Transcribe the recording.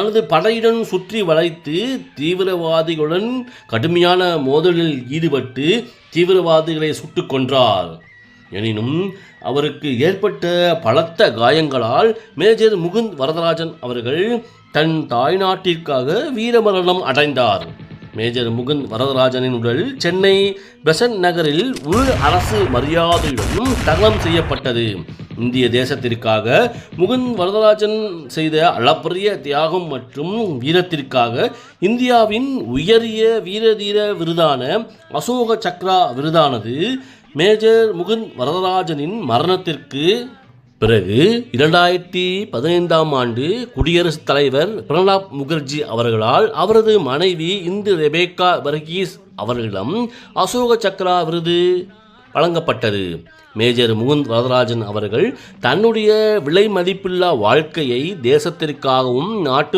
தனது படையுடன் சுற்றி வளைத்து தீவிரவாதிகளுடன் கடுமையான மோதலில் ஈடுபட்டு தீவிரவாதிகளை சுட்டுக் கொன்றார். எனினும் அவருக்கு ஏற்பட்ட பலத்த காயங்களால் மேஜர் முகுந்த் வரதராஜன் அவர்கள் தன் தாய்நாட்டிற்காக வீரமரணம் அடைந்தார். மேஜர் முகுந்த் வரதராஜனின் உடல் சென்னை பெசன்ட் நகரில் முழு அரசு மரியாதையுடன் தகனம் செய்யப்பட்டது. இந்திய தேசத்திற்காக முகுந்த் வரதராஜன் செய்த அளப்பரிய தியாகம் மற்றும் வீரத்திற்காக இந்தியாவின் உயரிய வீரதீர விருதான அசோக சக்ரா விருதானது மேஜர் முகுந்த் வரதராஜனின் மரணத்திற்கு பிறகு 2015ஆம் ஆண்டு குடியரசுத் தலைவர் பிரணாப் முகர்ஜி அவர்களால் அவரது மனைவி இந்து ரெபேக்கா வர்கீஸ் அவர்களிடம் அசோக சக்ரா விருது வழங்கப்பட்டது. மேஜர் முகுந்த் வரதராஜன் அவர்கள் தன்னுடைய விலை மதிப்பில்லா வாழ்க்கையை தேசத்திற்காகவும் நாட்டு